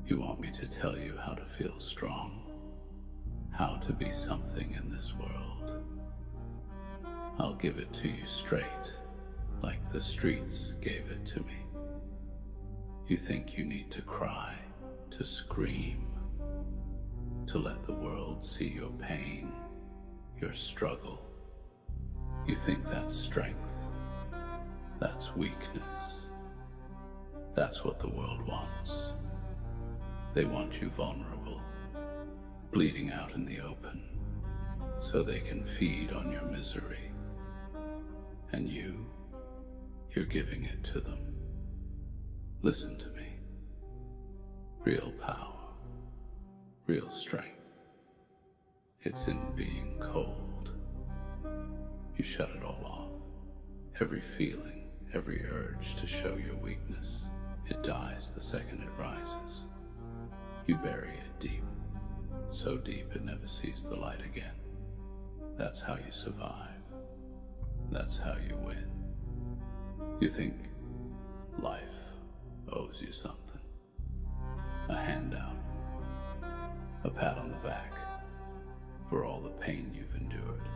You want me to tell you how to feel strong, how to be something in this world. I'll give it to you straight, like the streets gave it to me. You think you need to cry, to scream, to let the world see your pain, your struggle. You think that's strength, that's weakness. That's what the world wants. They want you vulnerable, bleeding out in the open, so they can feed on your misery. And you're giving it to them. Listen to me. Real power, real strength. It's in being cold. You shut it all off. Every feeling, every urge to show your weakness, it dies the second it rises. You bury it deep, so deep it never sees the light again. That's how you survive. That's how you win. You think life owes you something. A handout, a pat on the back for all the pain you've endured.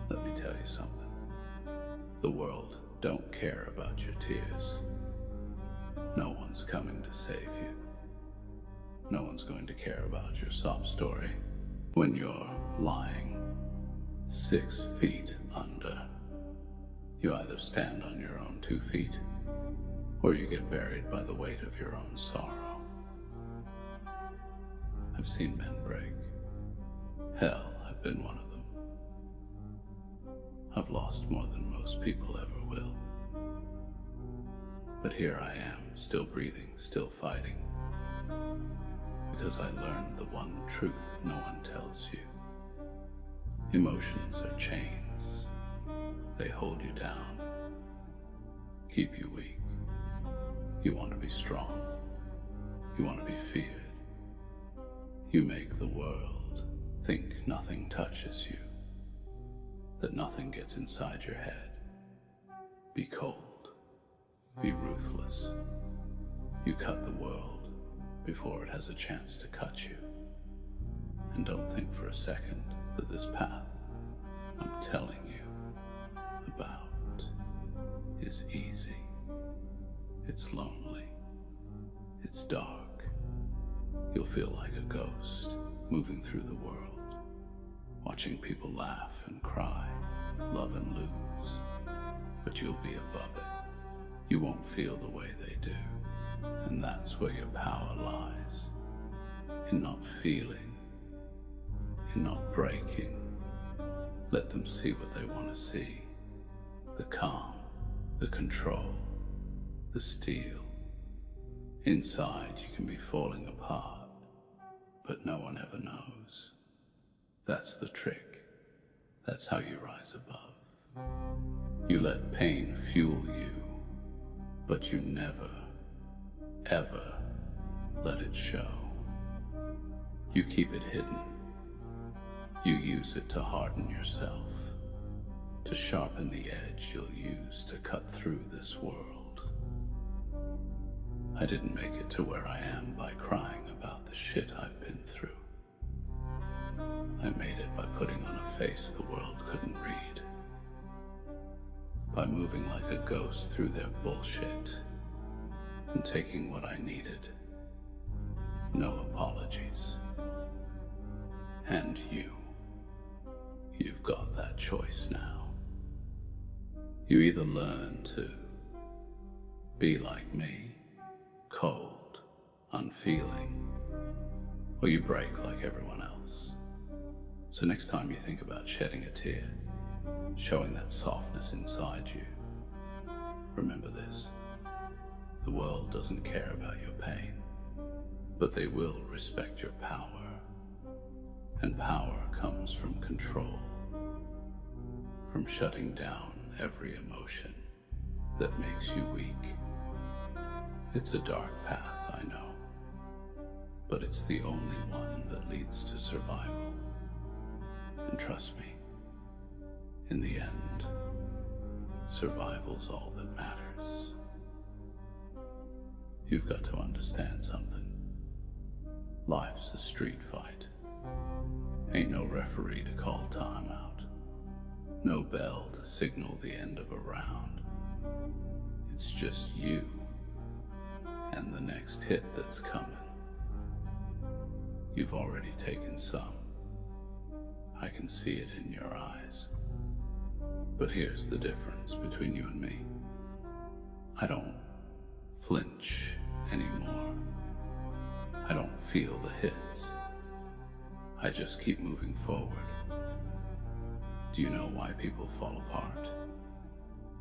Let me tell you something. The world don't care about your tears. No one's coming to save you. No one's going to care about your sob story when you're lying 6 feet under. You either stand on your own 2 feet, or you get buried by the weight of your own sorrow. I've seen men break. Hell, I've been one of them. I've lost more than most people ever will. But here I am, still breathing, still fighting. Because I learned the one truth no one tells you. Emotions are chains. They hold you down, keep you weak. You want to be strong. You want to be feared. You make the world think nothing touches you, that nothing gets inside your head. Be cold. Be ruthless. You cut the world before it has a chance to cut you. And don't think for a second that this path I'm telling you about is easy. It's lonely. It's dark. You'll feel like a ghost moving through the world, watching people laugh and cry, love and lose. But you'll be above it. You won't feel the way they do. And that's where your power lies. In not feeling, in not breaking. Let them see what they want to see. The calm, the control, the steel. Inside you can be falling apart, but no one ever knows. That's the trick. That's how you rise above. You let pain fuel you, but you never, ever let it show. You keep it hidden. You use it to harden yourself, to sharpen the edge you'll use to cut through this world. I didn't make it to where I am by crying about the shit I've been through. I made it by putting on a face the world couldn't read, by moving like a ghost through their bullshit and taking what I needed. No apologies. And you've got that choice now. You either learn to be like me, cold, unfeeling, or you break like everyone else. So next time you think about shedding a tear, showing that softness inside you, remember this. The world doesn't care about your pain, but they will respect your power. And power comes from control, from shutting down every emotion that makes you weak. It's a dark path, I know, but it's the only one that leads to survival. And trust me, in the end, survival's all that matters. You've got to understand something. Life's a street fight. Ain't no referee to call time out. No bell to signal the end of a round. It's just you and the next hit that's coming. You've already taken some. I can see it in your eyes. But here's the difference between you and me. I don't flinch anymore. I don't feel the hits. I just keep moving forward. Do you know why people fall apart?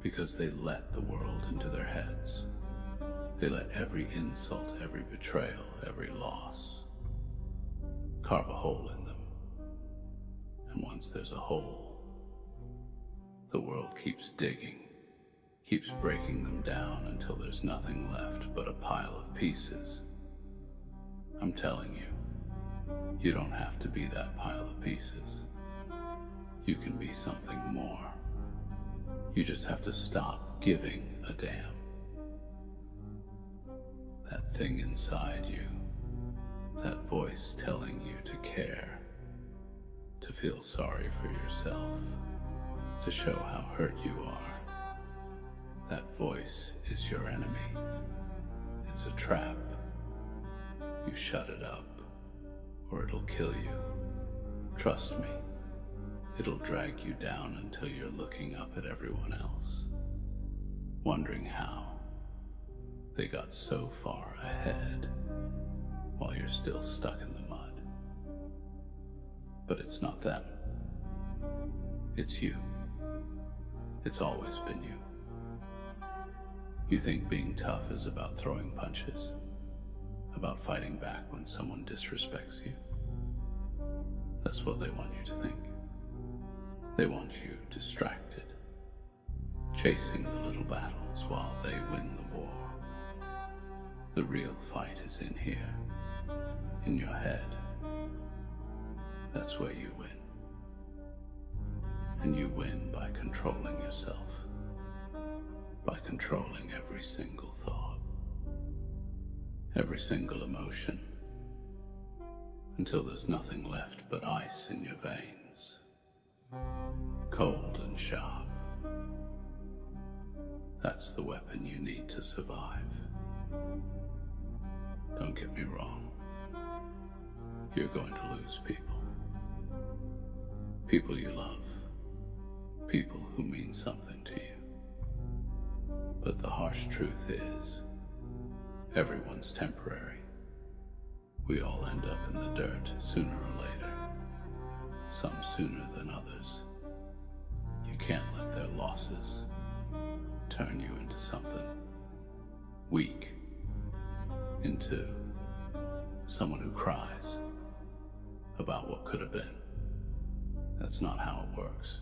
Because they let the world into their heads. They let every insult, every betrayal, every loss carve a hole in them. And once there's a hole, the world keeps digging, keeps breaking them down until there's nothing left but a pile of pieces. I'm telling you, you don't have to be that pile of pieces. You can be something more. You just have to stop giving a damn. That thing inside you, that voice telling you to care, to feel sorry for yourself, to show how hurt you are. That voice is your enemy. It's a trap. You shut it up, or it'll kill you. Trust me, it'll drag you down until you're looking up at everyone else, wondering how they got so far ahead while you're still stuck in the mud. But it's not them. It's you. It's always been you. You think being tough is about throwing punches, about fighting back when someone disrespects you. That's what they want you to think. They want you distracted, chasing the little battles while they win the war. The real fight is in here, in your head. That's where you win. And you win by controlling yourself, by controlling every single thought, every single emotion, until there's nothing left but ice in your veins, cold and sharp. That's the weapon you need to survive. Don't get me wrong. You're going to lose people. People you love. People who mean something to you. But the harsh truth is, everyone's temporary. We all end up in the dirt sooner or later. Some sooner than others. You can't let their losses turn you into something weak, into someone who cries about what could have been. That's not how it works.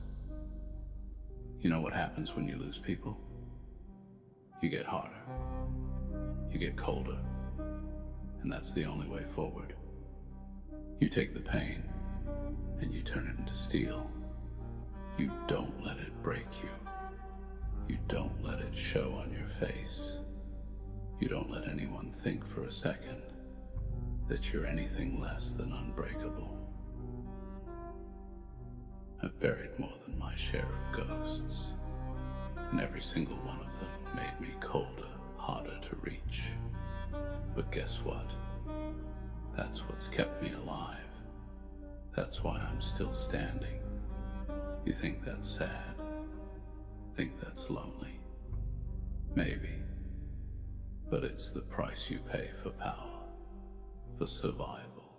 You know what happens when you lose people? You get harder. You get colder. And that's the only way forward. You take the pain and you turn it into steel. You don't let it break you. You don't let it show on your face. You don't let anyone think for a second that you're anything less than unbreakable. I've buried more than my share of ghosts, and every single one of them made me colder, harder to reach. But guess what? That's what's kept me alive. That's why I'm still standing. You think that's sad? Think that's lonely? Maybe. But it's the price you pay for power, for survival.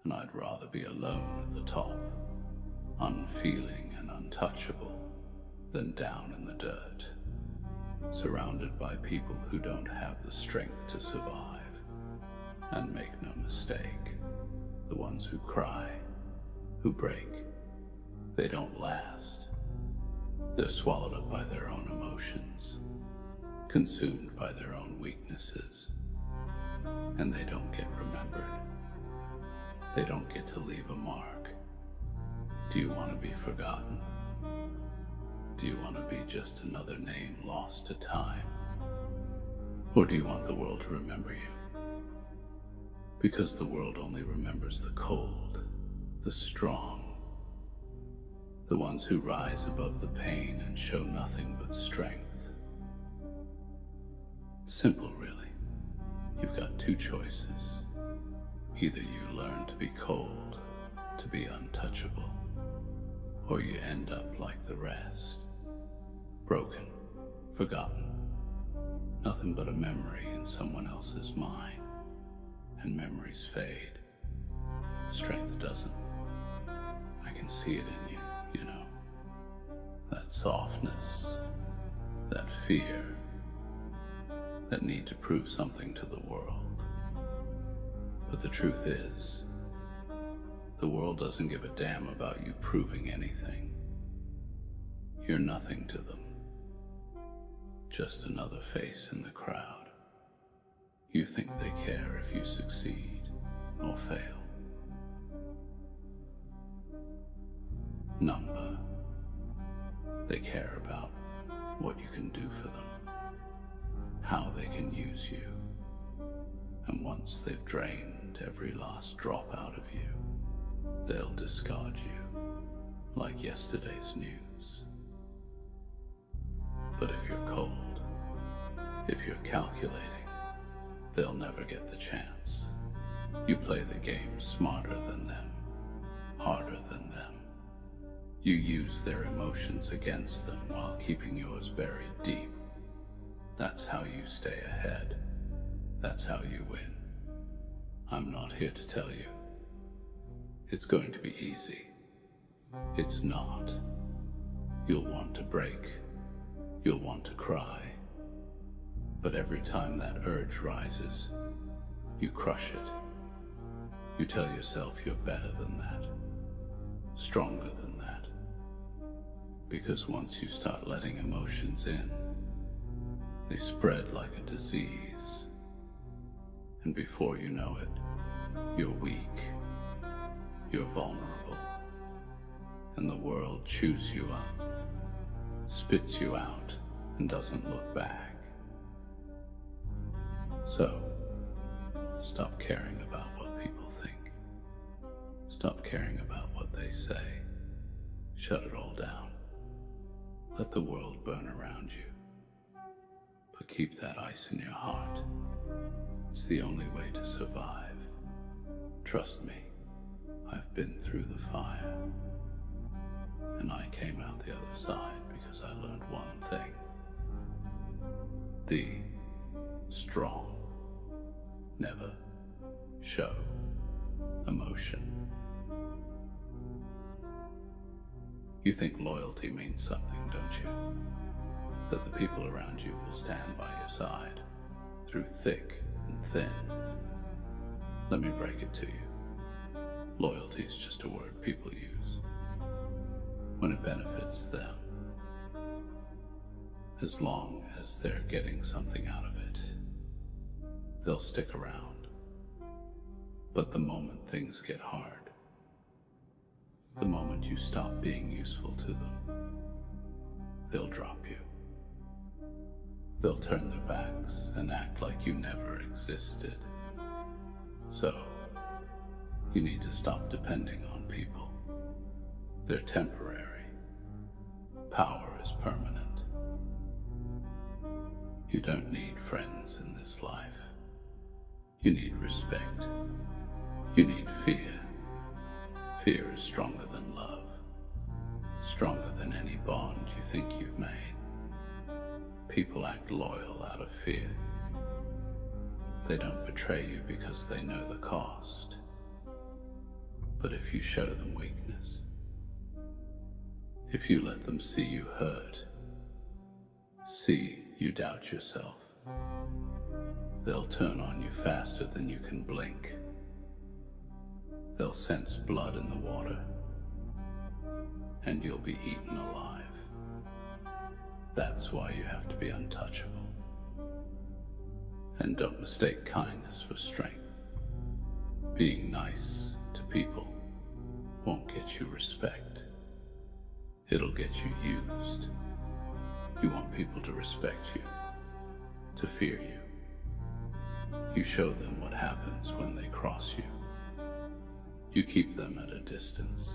And I'd rather be alone at the top, unfeeling and untouchable, than down in the dirt, surrounded by people who don't have the strength to survive. And make no mistake, the ones who cry, who break, they don't last. They're swallowed up by their own emotions, consumed by their own weaknesses, and they don't get remembered. They don't get to leave a mark. Do you want to be forgotten? Do you want to be just another name lost to time? Or do you want the world to remember you? Because the world only remembers the cold, the strong, the ones who rise above the pain and show nothing but strength. Simple, really. You've got two choices. Either you learn to be cold, to be untouchable, or you end up like the rest, broken, forgotten, nothing but a memory in someone else's mind. And memories fade. Strength doesn't. I can see it in you, you know. That softness, that fear, that need to prove something to the world. But the truth is, the world doesn't give a damn about you proving anything. You're nothing to them. Just another face in the crowd. You think they care if you succeed or fail. Number. They care about what you can do for them, how they can use you, and once they've drained every last drop out of you, they'll discard you like yesterday's news. But if you're cold, if you're calculating, they'll never get the chance. You play the game smarter than them, harder than them. You use their emotions against them while keeping yours buried deep. That's how you stay ahead. That's how you win. I'm not here to tell you it's going to be easy. It's not. You'll want to break. You'll want to cry. But every time that urge rises, you crush it. You tell yourself you're better than that, stronger than that. Because once you start letting emotions in, they spread like a disease. And before you know it, you're weak, you're vulnerable, and the world chews you up, spits you out, and doesn't look back. So, stop caring about what people think. Stop caring about what they say. Shut it all down. Let the world burn around you. But keep that ice in your heart. It's the only way to survive. Trust me, I've been through the fire. And I came out the other side because I learned one thing. The strong never show emotion. You think loyalty means something, don't you? That the people around you will stand by your side through thick and thin. Let me break it to you. Loyalty is just a word people use when it benefits them. As long as they're getting something out of it, they'll stick around. But the moment things get hard, the moment you stop being useful to them, they'll drop you. They'll turn their backs and act like you never existed. So, you need to stop depending on people. They're temporary. Power is permanent. You don't need friends in this life. You need respect. You need fear. Fear is stronger than love. Stronger than any bond you think you've made. People act loyal out of fear. They don't betray you because they know the cost. But if you show them weakness, if you let them see you hurt, see you doubt yourself, they'll turn on you faster than you can blink. They'll sense blood in the water, and you'll be eaten alive. That's why you have to be untouchable. And don't mistake kindness for strength. Being nice to people won't get you respect. It'll get you used. You want people to respect you, to fear you, You show them what happens when they cross you. You keep them at a distance.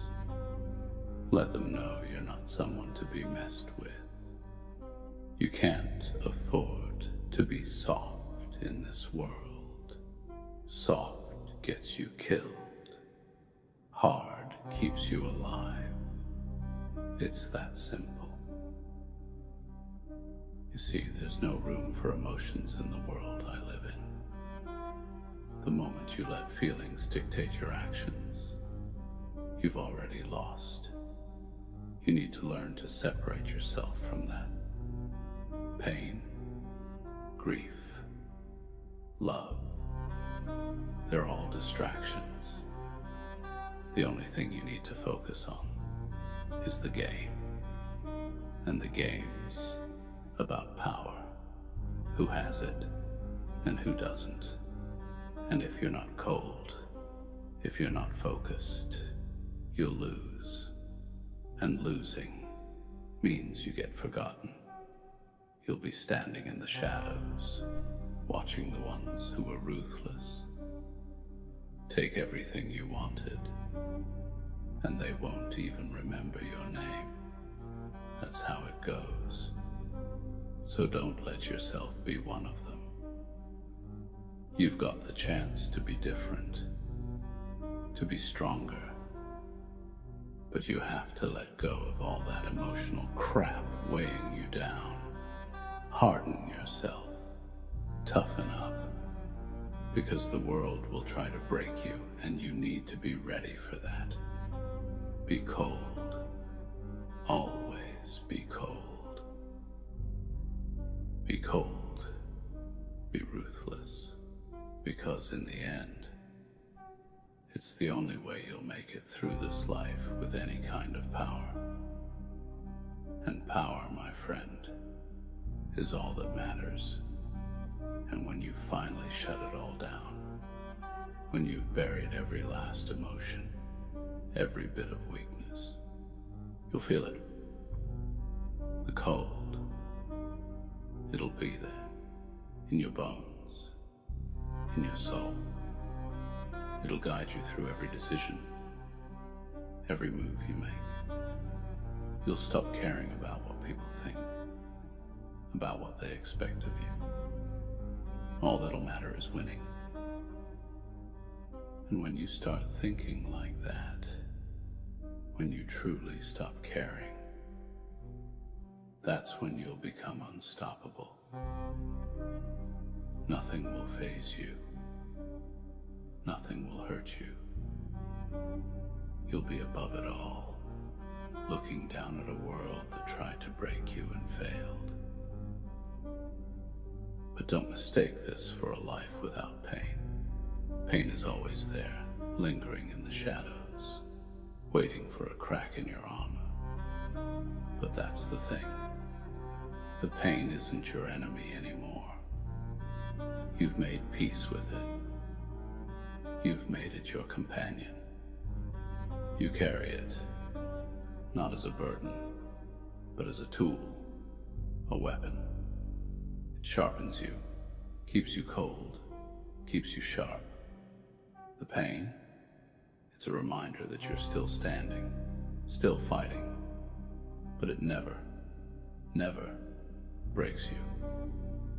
Let them know you're not someone to be messed with. You can't afford to be soft in this world. Soft gets you killed. Hard keeps you alive. It's that simple. You see, there's no room for emotions in the world I live in. The moment you let feelings dictate your actions, you've already lost. You need to learn to separate yourself from that. Pain, grief, love, they're all distractions. The only thing you need to focus on is the game. And the game's about power. Who has it and who doesn't. And if you're not cold, if you're not focused, you'll lose. And losing means you get forgotten. You'll be standing in the shadows, watching the ones who were ruthless take everything you wanted, and they won't even remember your name. That's how it goes. So don't let yourself be one of them. You've got the chance to be different, to be stronger, but you have to let go of all that emotional crap weighing you down. Harden yourself, toughen up, because the world will try to break you, and you need to be ready for that. Be cold, always be cold. Be cold, be ruthless, because in the end, it's the only way you'll make it through this life with any kind of power. And power, my friend, is all that matters. And when you finally shut it all down, when you've buried every last emotion, every bit of weakness, you'll feel it. The cold, it'll be there, in your bones, in your soul. It'll guide you through every decision, every move you make. You'll stop caring about what people think, about what they expect of you. All that'll matter is winning. And when you start thinking like that, when you truly stop caring, that's when you'll become unstoppable. Nothing will faze you. Nothing will hurt you. You'll be above it all, looking down at a world that tried to break you and failed. But don't mistake this for a life without pain. Pain is always there, lingering in the shadows, waiting for a crack in your armor. But that's the thing. The pain isn't your enemy anymore. You've made peace with it. You've made it your companion. You carry it, not as a burden, but as a tool, a weapon. It sharpens you, keeps you cold, keeps you sharp. The pain, it's a reminder that you're still standing, still fighting, but it never breaks you.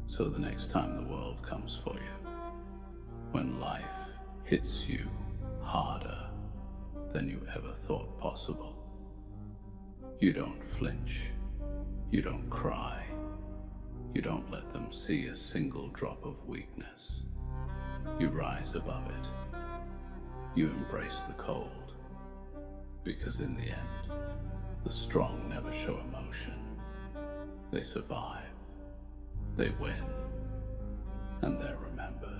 So the next time the world comes for you, when life hits you harder than you ever thought possible, you don't flinch, you don't cry, you don't let them see a single drop of weakness. You rise above it. You embrace the cold, because in the end, the strong never show emotion. They survive, they win, and they're remembered.